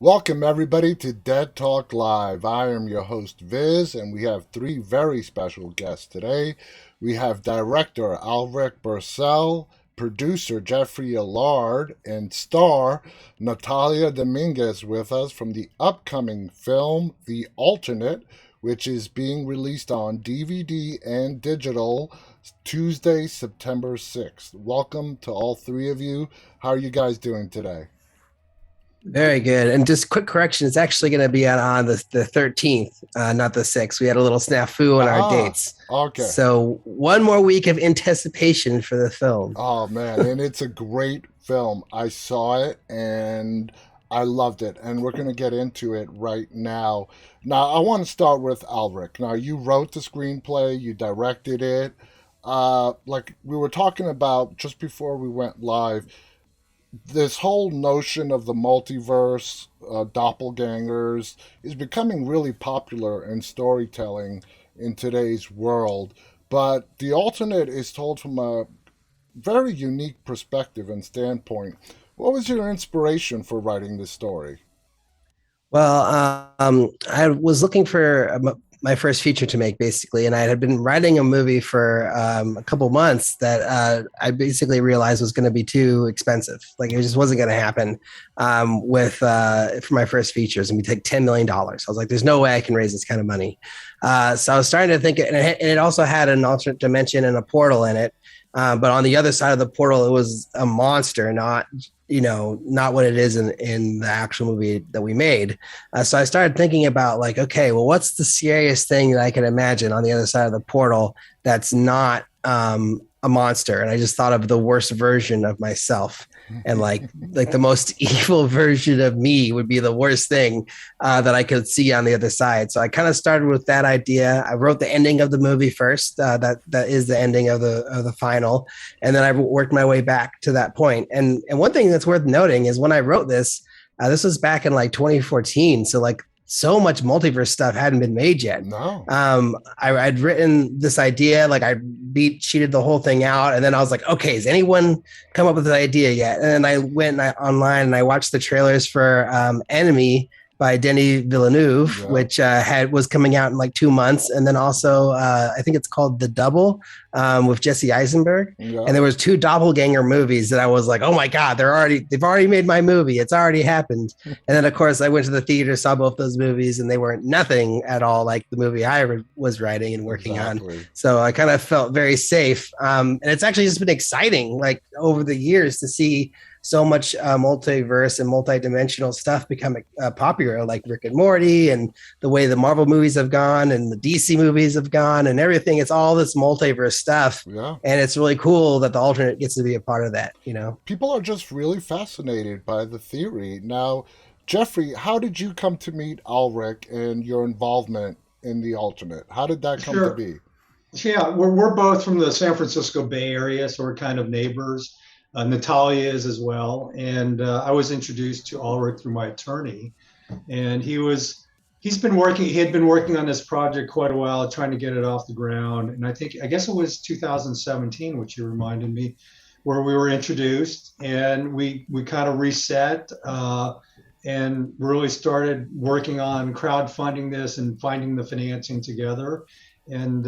Welcome, everybody, to Dead Talk Live. I am your host, Viz, and we have three very special guests today. We have director Alrik Bursell, producer Jeffrey Allard, and star Natalia Dominguez with us from the upcoming film The Alternate, which is being released on DVD and digital Tuesday, September 6th. Welcome to all three of you. How are you guys doing today? Very good. And just quick correction, it's actually going to be on the 13th, not the 6th. We had a little snafu in our Ah, dates. okay. So one more week of anticipation for the film. Oh man, and it's a great film. I saw it and I loved it, and we're going to get into it right now. Now, I want to start with Alrik. Now, you wrote the screenplay, you directed it. Like we were talking about just before we went live, this whole notion of the multiverse, doppelgangers, is becoming really popular in storytelling in today's world. But the alternate is told from a very unique perspective and standpoint. What was your inspiration for writing this story? I was looking for my first feature to make, basically, and I had been writing a movie for a couple months that I basically realized was going to be too expensive. Like it just wasn't going to happen with for my first features, and we take $10 million. I was like, "There's no way I can raise this kind of money." So I was starting to think, and it also had an alternate dimension and a portal in it. But on the other side of the portal, it was a monster, not what it is in the actual movie that we made. So I started thinking about like, okay, well, what's the scariest thing that I can imagine on the other side of the portal that's not a monster? And I just thought of the worst version of myself, and like the most evil version of me would be the worst thing that I could see on the other side. So I kind of started with that idea. I wrote the ending of the movie first. That is the ending of the final, and then I worked my way back to that point. And one thing that's worth noting is when I wrote this, this was back in like 2014. So like so much multiverse stuff hadn't been made yet. No. I'd written this idea, like I cheated the whole thing out, and then I was like, okay, has anyone come up with the idea yet? And then I went online and I watched the trailers for Enemy by Denis Villeneuve, Yeah. which had was coming out in like 2 months, and then also I think it's called The Double with Jesse Eisenberg. Yeah. And there was two doppelganger movies that I was like, oh my god, they've already made my movie. It's already happened. And then of course I went to the theater, saw both those movies, and they weren't nothing at all like the movie I was writing and working on. Exactly. So I kind of felt very safe. And it's actually just been exciting, like over the years, to see so much multiverse and multidimensional stuff become popular, like Rick and Morty, and the way the Marvel movies have gone and the DC movies have gone and everything. It's all this multiverse stuff. Yeah. And it's really cool that the alternate gets to be a part of that. People are just really fascinated by the theory. Now, Jeffrey, how did you come to meet Alrik and your involvement in the alternate? How did that come to Sure. be? Yeah, we're both from the San Francisco Bay Area, so we're kind of neighbors. Natalia is as well, and I was introduced to Ulrich through my attorney, and he had been working on this project quite a while, trying to get it off the ground, and I guess it was 2017, which you reminded me, where we were introduced, and we kind of reset. And really started working on crowdfunding this and finding the financing together. And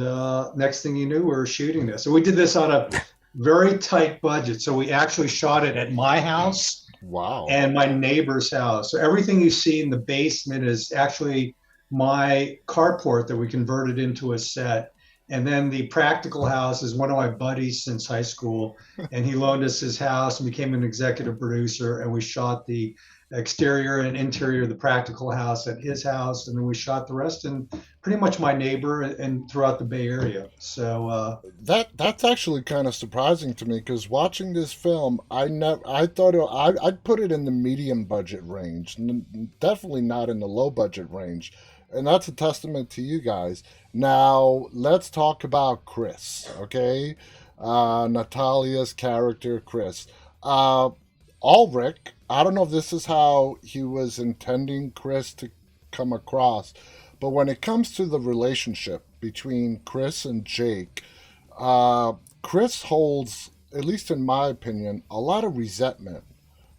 next thing you knew, we were shooting this. So we did this on a very tight budget. So we actually shot it at my house Wow. and my neighbor's house. So everything you see in the basement is actually my carport that we converted into a set. And then the practical house is one of my buddies since high school, and he loaned us his house and became an executive producer. And we shot the exterior and interior of the practical house at his house, and then we shot the rest in pretty much my neighbor and throughout the Bay Area. So That's actually kind of surprising to me because watching this film, I thought I'd put it in the medium budget range, definitely not in the low budget range, and that's a testament to you guys. Now let's talk about Chris, okay? Natalia's character, Chris. Uh, Ulrich, I don't know if this is how he was intending Chris to come across, but when it comes to the relationship between Chris and Jake, uh, Chris holds, at least in my opinion, a lot of resentment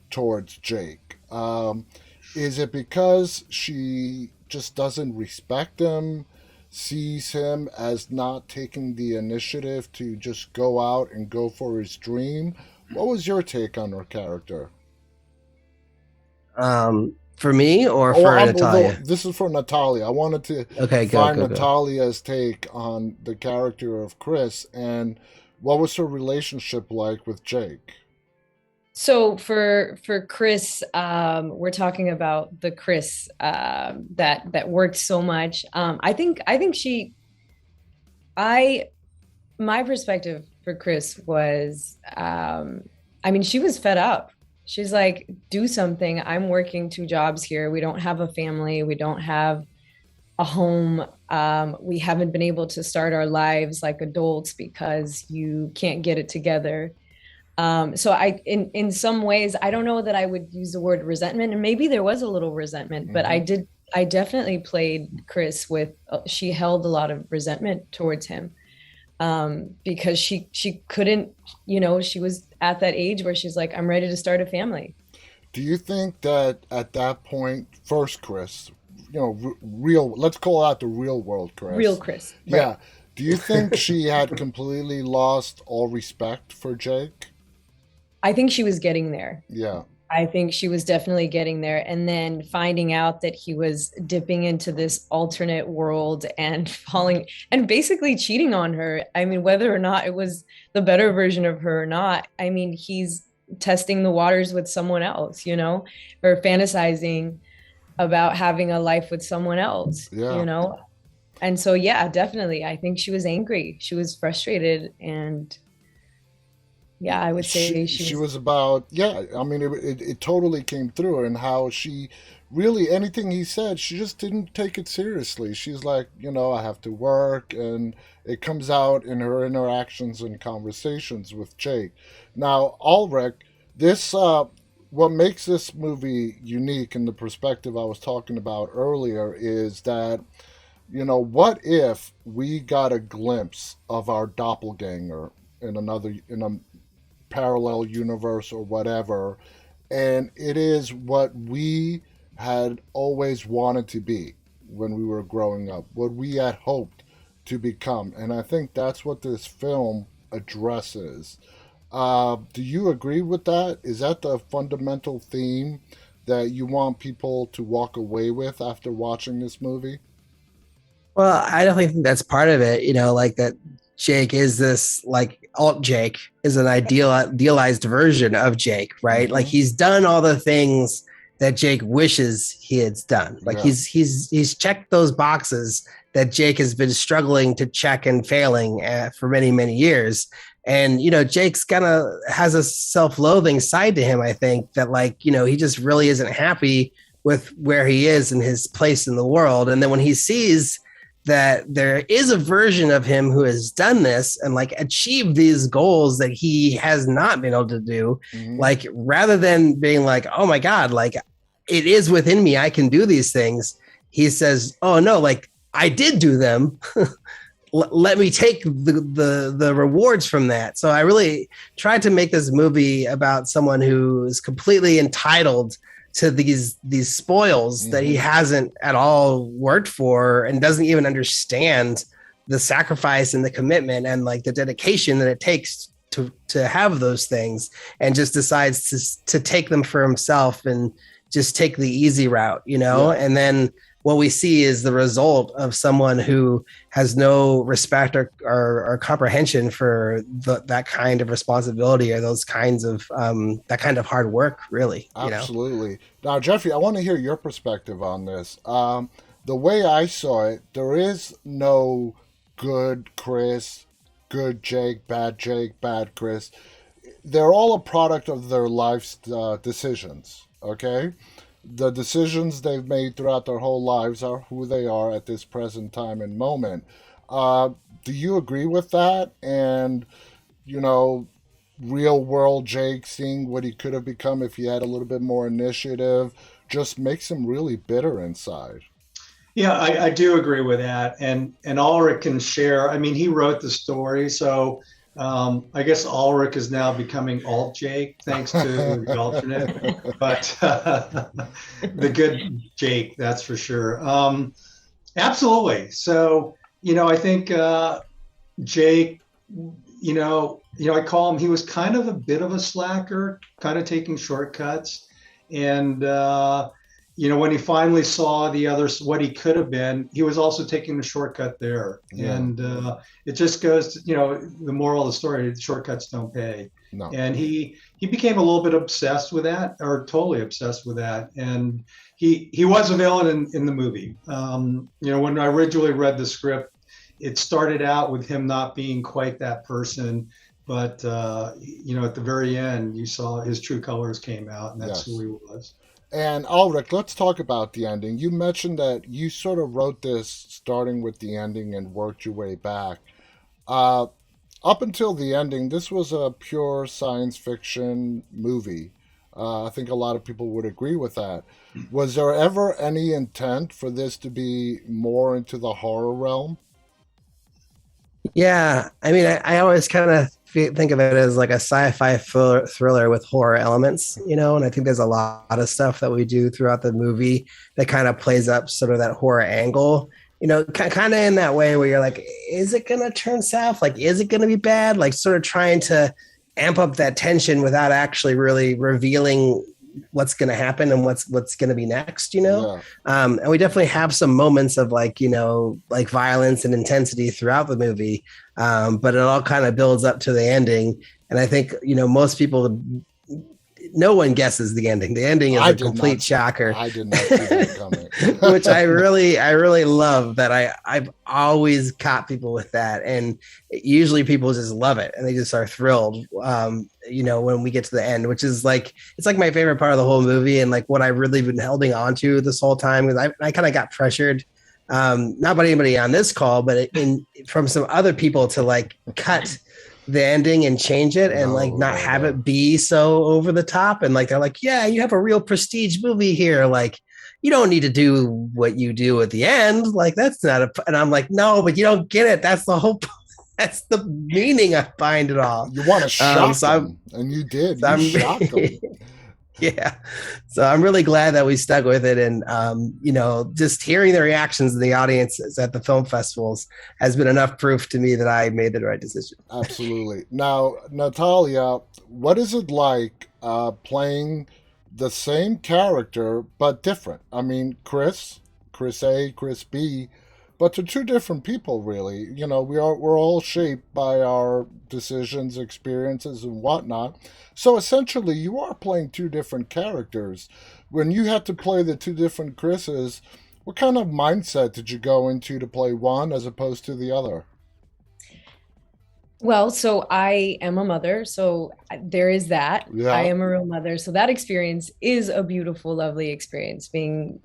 towards Jake. Is it because she just doesn't respect him, sees him as not taking the initiative to just go out and go for his dream? What was your take on her character? For me or Oh, for Natalia? this is for Natalia. I wanted to Okay, go, find go, go. Natalia's take on the character of Chris and what was her relationship like with Jake? So for Chris, we're talking about the Chris that worked so much. I think I my perspective for Chris was, I mean, she was fed up. She's like, do something. I'm working two jobs here. We don't have a family. We don't have a home. We haven't been able to start our lives like adults because you can't get it together. So in some ways, I don't know that I would use the word resentment, and maybe there was a little resentment, but Mm-hmm. I definitely played Chris with, she held a lot of resentment towards him, because she couldn't, she was at that age where she's like, I'm ready to start a family. Do you think that at that point, first Chris, real, let's call out the real world Real Chris. Chris, right? Yeah. Do you think she had completely lost all respect for Jake? I think she was getting there. Yeah. I think she was definitely getting there. And then finding out that he was dipping into this alternate world and falling and basically cheating on her. I mean, whether or not it was the better version of her or not, I mean, he's testing the waters with someone else, or fantasizing about having a life with someone else. Yeah. And so, yeah, definitely. I think she was angry. She was frustrated. And yeah, I would say she She was. was about, yeah, I mean it totally came through, and how she really, anything he said, she just didn't take it seriously. She's like, I have to work, and it comes out in her interactions and conversations with Jake. Now, Ulrich, this what makes this movie unique in the perspective I was talking about earlier is that, what if we got a glimpse of our doppelganger in a parallel universe or whatever, and it is what we had always wanted to be when we were growing up, what we had hoped to become. And I think that's what this film addresses. Do you agree with that? Is that the fundamental theme that you want people to walk away with after watching this movie? Well, I definitely think that's part of it. Like that Jake is this like alt Jake is an idealized version of Jake, right? Like Mm-hmm. he's done all the things that Jake wishes he had done. Like Yeah. he's checked those boxes that Jake has been struggling to check and failing for many many years. And Jake's kind of has a self-loathing side to him. I think that he just really isn't happy with where he is and his place in the world. And then when he sees that there is a version of him who has done this and achieved these goals that he has not been able to do, Mm-hmm. rather than being like, oh my God, it is within me, I can do these things. He says, oh no, I did do them. Let me take the rewards from that. So I really tried to make this movie about someone who is completely entitled to these spoils that he hasn't at all worked for and doesn't even understand the sacrifice and the commitment and the dedication that it takes to have those things, and just decides to take them for himself and just take the easy route, Yeah. and then what we see is the result of someone who has no respect or comprehension for that kind of responsibility or those kinds of that kind of hard work, really. Absolutely. Now, Jeffrey, I want to hear your perspective on this. The way I saw it, there is no good Chris, good Jake, bad Chris. They're all a product of their life's decisions, okay? The decisions they've made throughout their whole lives are who they are at this present time and moment. Uh, do you agree with that? And, you know, real world Jake, seeing what he could have become if he had a little bit more initiative, just makes him really bitter inside. Yeah, I do agree with that. And Ulrich can share. I mean, he wrote the story, so I guess Ulrich is now becoming Alt Jake thanks to the alternate, but the good Jake, that's for sure. Absolutely. So, I think Jake, I call him, he was kind of a bit of a slacker, kind of taking shortcuts. And, when he finally saw the others, what he could have been, he was also taking the shortcut there. Yeah. And it just goes to, the moral of the story, shortcuts don't pay. No. And he became a little bit obsessed with that, or totally obsessed with that. And he was a villain in the movie. When I originally read the script, it started out with him not being quite that person. But, at the very end, you saw his true colors came out, and that's who he was. And Alrik, let's talk about the ending. You mentioned that you sort of wrote this starting with the ending and worked your way back. Up until the ending, this was a pure science fiction movie. I think a lot of people would agree with that. Was there ever any intent for this to be more into the horror realm? Yeah, I mean, I always kind of think of it as like a sci-fi thriller with horror elements, and I think there's a lot of stuff that we do throughout the movie that kind of plays up sort of that horror angle, kind of in that way where you're like, is it going to turn south? Like, is it going to be bad? Like sort of trying to amp up that tension without actually really revealing what's going to happen and what's going to be next, Yeah. And we definitely have some moments of like violence and intensity throughout the movie. But it all kind of builds up to the ending. And I think, most people, no one guesses the ending. The ending is a complete shocker. I did not see that coming. Which I really love that I've always caught people with that. And usually people just love it and they just are thrilled, when we get to the end, which is like, it's like my favorite part of the whole movie. And like what I've really been holding on to this whole time, because I kind of got pressured, not by anybody on this call, but from some other people to like cut the ending and change it and not have it be so over the top. And like, they're like, yeah, you have a real prestige movie here. Like, you don't need to do what you do at the end. Like, that's not and I'm like, no, but you don't get it. That's the whole, that's the meaning I find it all. You want to shock them, and you did. You shocked them. Yeah. So I'm really glad that we stuck with it. And, just hearing the reactions of the audiences at the film festivals has been enough proof to me that I made the right decision. Absolutely. Now, Natalia, what is it like playing the same character but different? I mean, Chris A, Chris B, but they're two different people, really. We're all shaped by our decisions, experiences, and whatnot. So essentially, you are playing two different characters. When you had to play the two different Chris's, what kind of mindset did you go into to play one as opposed to the other? Well, so I am a mother, so there is that. Yeah. I am a real mother. So that experience is a beautiful, lovely experience. Being,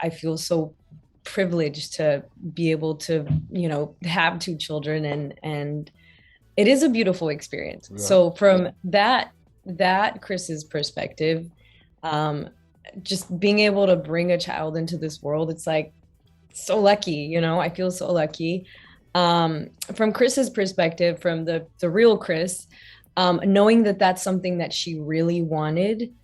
I feel so privileged to be able to, have two children, and it is a beautiful experience. Yeah. So from that Chris's perspective, just being able to bring a child into this world, it's like so lucky, I feel so lucky. From Chris's perspective, from the real Chris, knowing that that's something that she really wanted,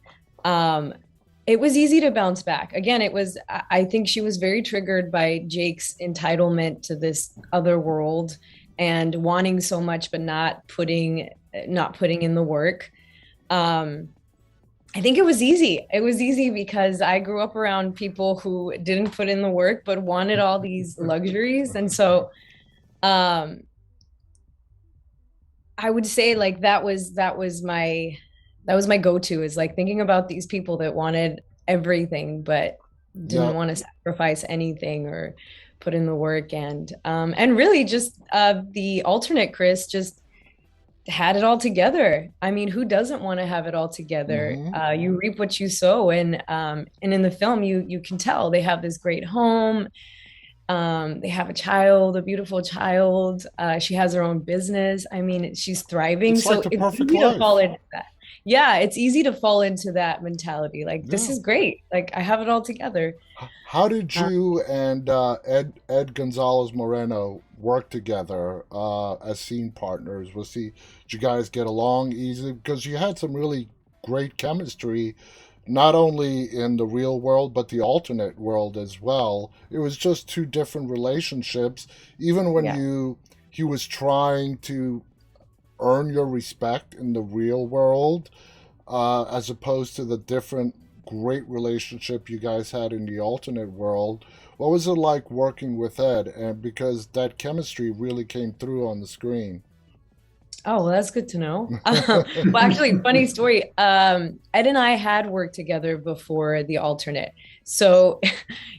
it was easy to bounce back. Again, I think she was very triggered by Jake's entitlement to this other world and wanting so much, but not putting in the work. I think it was easy. It was easy because I grew up around people who didn't put in the work, but wanted all these luxuries. And so, I would say like that was my go-to, is like thinking about these people that wanted everything, but didn't want to sacrifice anything or put in the work. And really just, the alternate Chris just had it all together. I mean, who doesn't want to have it all together? Mm-hmm. You reap what you sow. And in the film, you can tell they have this great home. They have a child, a beautiful child. She has her own business. I mean, she's thriving. It's so like the it's perfect easy life. to fall into that. yeah, it's easy to fall into that mentality. Like, this Yeah. is great. Like, I have it all together. How did Uh, you and Ed Gonzalez Moreno work together as scene partners? Did you guys get along easily? Because you had some really great chemistry, not only in the real world but the alternate world as well. It was just two different relationships. Even when yeah. he was trying to earn your respect in the real world, as opposed to the different great relationship you guys had in the alternate world. What was it like working with Ed? And because that chemistry really came through on the screen. Oh, well, that's good to know. Well, actually, funny story. Ed and I had worked together before the alternate. So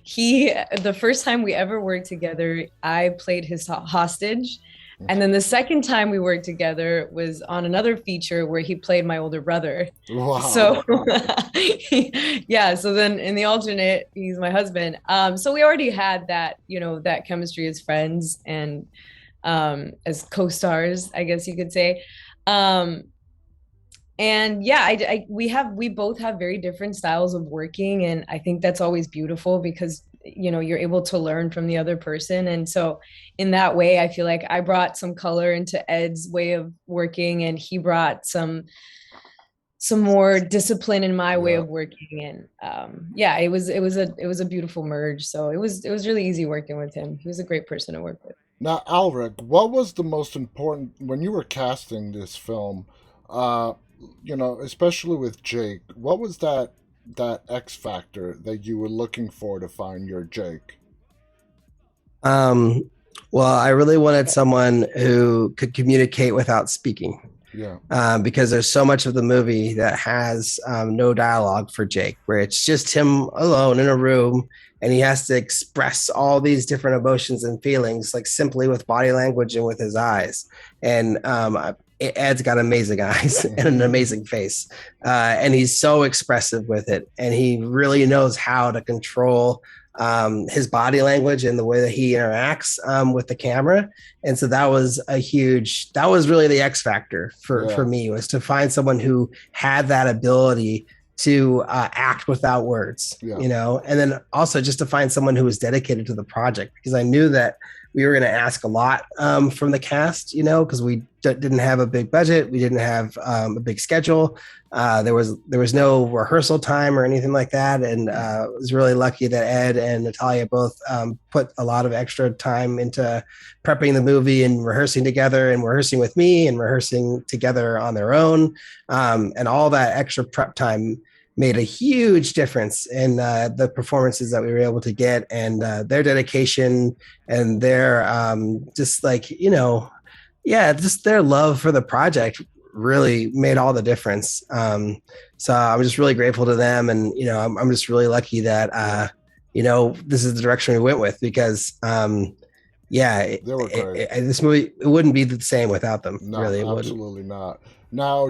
the first time we ever worked together, I played his hostage. And then the second time we worked together was on another feature where he played my older brother. Wow. So yeah, so then in the alternate, he's my husband. So we already had that, that chemistry as friends and as co-stars, I guess you could say. Um, and yeah, we both have very different styles of working, and I think that's always beautiful because you're able to learn from the other person. And so in that way, I feel like I brought some color into Ed's way of working, and he brought some more discipline in my way Yeah. of working. And yeah, it was a beautiful merge. So it was really easy working with him. He was a great person to work with. Now, Alrik, what was the most important when you were casting this film? Uh, especially with Jake, what was that X factor that you were looking for to find your Jake? Um, well, I really wanted someone who could communicate without speaking. Yeah. Because there's so much of the movie that has no dialogue for Jake, where it's just him alone in a room and he has to express all these different emotions and feelings, like simply with body language and with his eyes. And Ed's got amazing eyes and an amazing face. And he's so expressive with it. And he really knows how to control his body language and the way that he interacts with the camera. And so that was really the X factor for me, was to find someone who had that ability to act without words, and then also just to find someone who was dedicated to the project, because I knew that we were going to ask a lot from the cast, because we didn't have a big budget. We didn't have a big schedule. There was no rehearsal time or anything like that. And I was really lucky that Ed and Natalia both put a lot of extra time into prepping the movie and rehearsing together and rehearsing with me and rehearsing together on their own. And all that extra prep time made a huge difference in the performances that we were able to get, and their dedication and their just their love for the project really made all the difference. So I'm just really grateful to them. And, I'm just really lucky that, this is the direction we went with, because they were great. This movie, it wouldn't be the same without them. No, really, absolutely not. Now,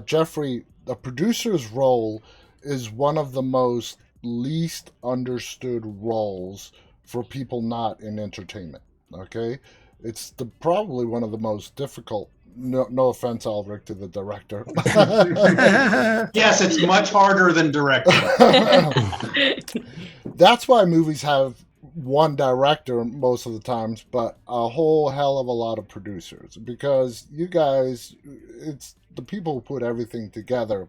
Jeffrey, the producer's role is one of the most least understood roles for people not in entertainment. Okay, it's probably one of the most difficult. No offense, Alrik, to the director. Yes, it's much harder than directing. That's why movies have one director most of the times, but a whole hell of a lot of producers, because you guys, it's the people who put everything together.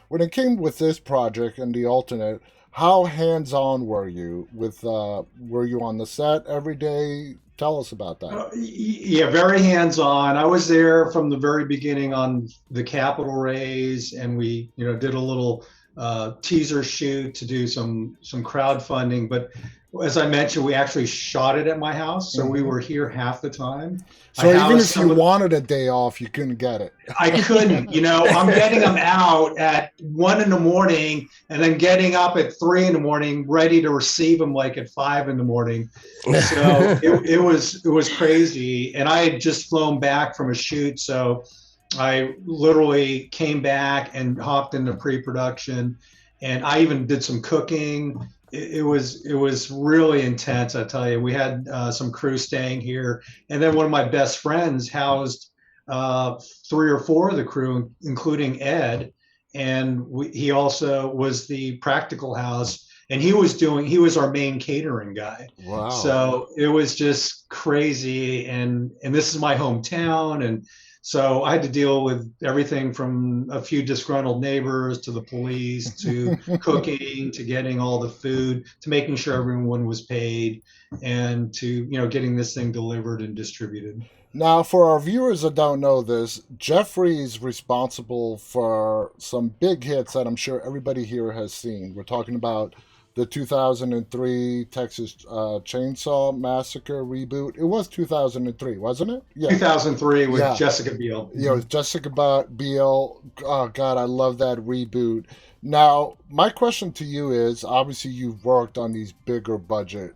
When it came with this project and the alternate, how hands-on were you with? Were you on the set every day? Tell us about that. Yeah, very hands-on. I was there from the very beginning on the capital raise, and we, did a little teaser shoot to do some crowdfunding. But as I mentioned, we actually shot it at my house, so we were here half the time. So even if you wanted a day off, you couldn't get it. I couldn't. I'm getting them out at 1 a.m. and then getting up at 3 a.m, ready to receive them like at 5 a.m. So it was crazy. And I had just flown back from a shoot, so I literally came back and hopped into pre-production, and I even did some cooking. It was really intense, I tell you. We had some crew staying here, and then one of my best friends housed uh, 3 or 4 of the crew, including Ed, and he also was the practical house, and he was our main catering guy. Wow. So it was just crazy, and this is my hometown, and so I had to deal with everything from a few disgruntled neighbors to the police to cooking to getting all the food to making sure everyone was paid and to getting this thing delivered and distributed. Now, for our viewers that don't know this, Jeffrey's responsible for some big hits that I'm sure everybody here has seen. We're talking about the 2003 Texas Chainsaw Massacre reboot. It was 2003, wasn't it? Yeah. 2003 with Yeah. Jessica Biel. You know, Jessica Biel. Oh, God, I love that reboot. Now, my question to you is obviously, you've worked on these bigger budget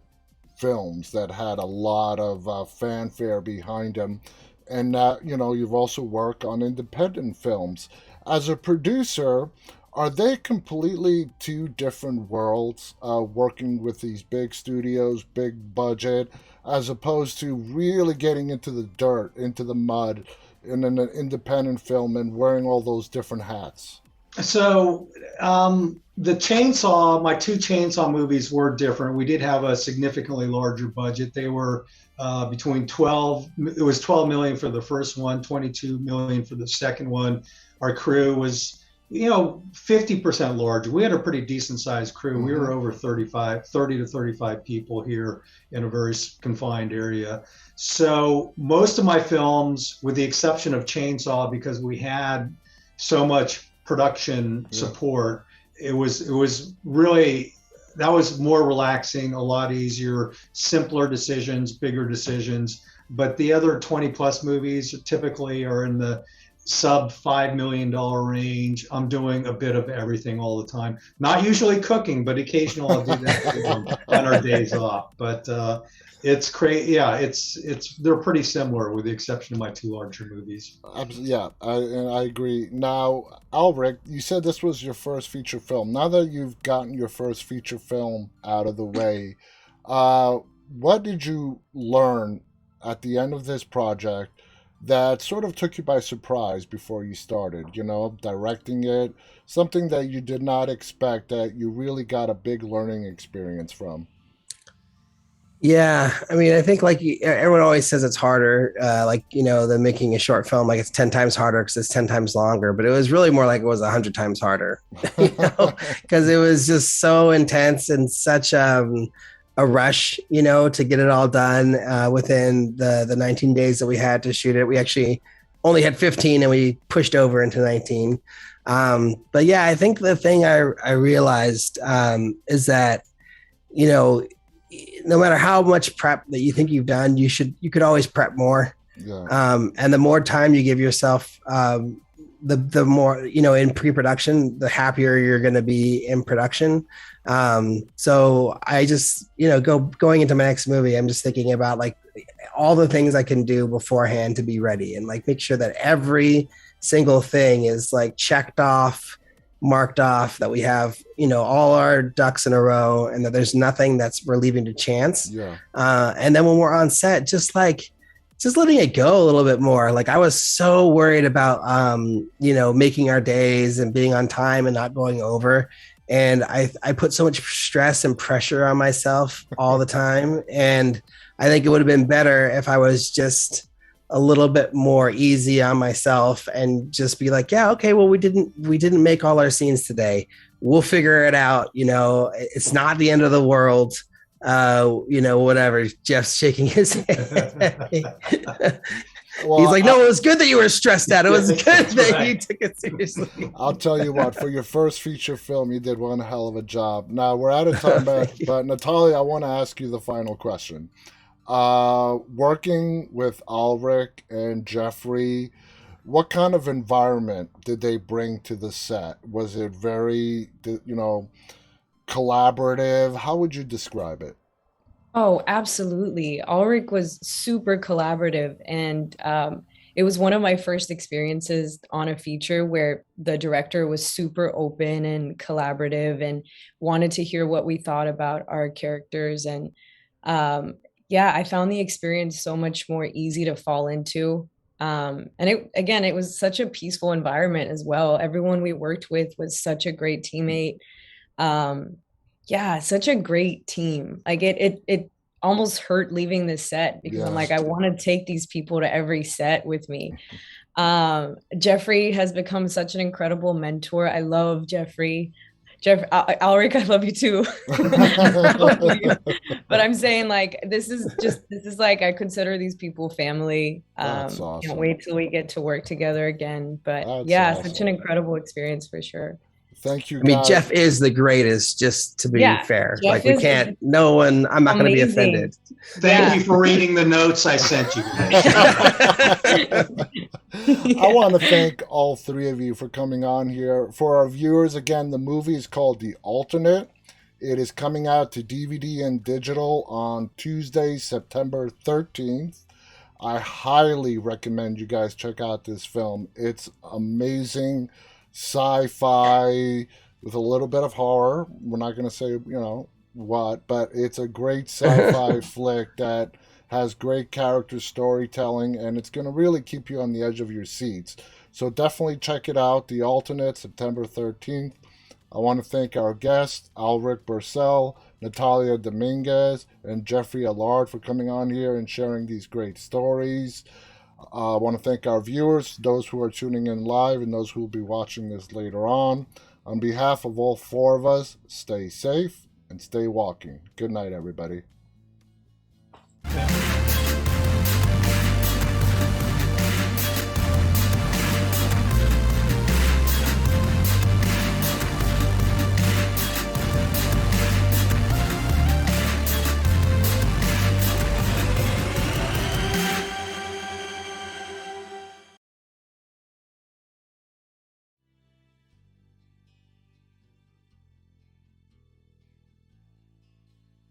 films that had a lot of fanfare behind them, and that you've also worked on independent films. As a producer, are they completely two different worlds, working with these big studios, big budget, as opposed to really getting into the dirt, into the mud, in an independent film and wearing all those different hats? So my 2 chainsaw movies were different. We did have a significantly larger budget. They were between 12, it was 12 million for the first one, 22 million for the second one. Our crew was, 50% larger. We had a pretty decent sized crew. Mm-hmm. We were over 30 to 35 people here in a very confined area. So most of my films, with the exception of Chainsaw, because we had so much production support, it was really, that was more relaxing, a lot easier, simpler decisions, bigger decisions. But the other 20 plus movies typically are in the sub $5 million range. I'm doing a bit of everything all the time. Not usually cooking, but occasionally I'll do that on our days off. But it's crazy. Yeah, they're pretty similar with the exception of my 2 larger movies. Yeah, and I agree. Now, Alrik, you said this was your first feature film. Now that you've gotten your first feature film out of the way, what did you learn at the end of this project that sort of took you by surprise before you started? Directing it, something that you did not expect that you really got a big learning experience from. Yeah, I mean, I think like everyone always says it's harder, than making a short film. Like it's 10 times harder because it's 10 times longer. But it was really more like it was 100 times harder, because it was just so intense and such a rush, to get it all done within the 19 days that we had to shoot it. We actually only had 15 and we pushed over into 19. But yeah, I think the thing I realized is that, no matter how much prep that you think you've done, you could always prep more. Yeah. And the more time you give yourself, the more, in pre-production, the happier you're going to be in production. So I just, going into my next movie, I'm just thinking about like all the things I can do beforehand to be ready and like make sure that every single thing is like checked off, marked off, that we have, all our ducks in a row, and that there's nothing we're leaving to chance. Yeah. And then when we're on set, just letting it go a little bit more. Like I was so worried about, making our days and being on time and not going over. And I put so much stress and pressure on myself all the time. And I think it would have been better if I was just a little bit more easy on myself and just be like, yeah, okay, well, we didn't make all our scenes today. We'll figure it out. It's not the end of the world. Whatever. Jeff's shaking his head. Well, he's like, no, it was good that you were stressed out. It was good that you took it seriously. I'll tell you what, for your first feature film, you did one hell of a job. Now, we're out of time, but Natalia, I want to ask you the final question. Working with Alrik and Jeffrey, what kind of environment did they bring to the set? Was it very, collaborative? How would you describe it? Oh, absolutely. Alrik was super collaborative, and it was one of my first experiences on a feature where the director was super open and collaborative and wanted to hear what we thought about our characters. And yeah, I found the experience so much more easy to fall into. And it was such a peaceful environment as well. Everyone we worked with was such a great teammate. Yeah, such a great team. Like it almost hurt leaving the set because I'm Yeah. like, I want to take these people to every set with me. Jeffrey has become such an incredible mentor. I love Jeffrey. Alrik, I love you too. I love you. But I'm saying like this is like I consider these people family. That's Can't awesome. wait till we get to work together again. But That's yeah, awesome. such an incredible experience for sure. Thank you, I mean, guys. Jeff is the greatest, just to be Yeah, fair. Jeff Like, we is can't, no one, I'm not going to be amazing. offended. Thank you for reading the notes I sent you. I want to thank all three of you for coming on here. For our viewers, again, the movie is called The Alternate. It is coming out to DVD and digital on Tuesday, September 13th. I highly recommend you guys check out this film. It's amazing sci-fi with a little bit of horror. We're not going to say, what, but it's a great sci-fi flick that has great character storytelling, and it's going to really keep you on the edge of your seats. So definitely check it out. The Alternate, September 13th. I want to thank our guests, Alrik Bursell, Natalia Dominguez, and Jeffrey Allard for coming on here and sharing these great stories. I want to thank our viewers, those who are tuning in live and those who will be watching this later on. On behalf of all four of us, stay safe and stay walking. Good night, everybody.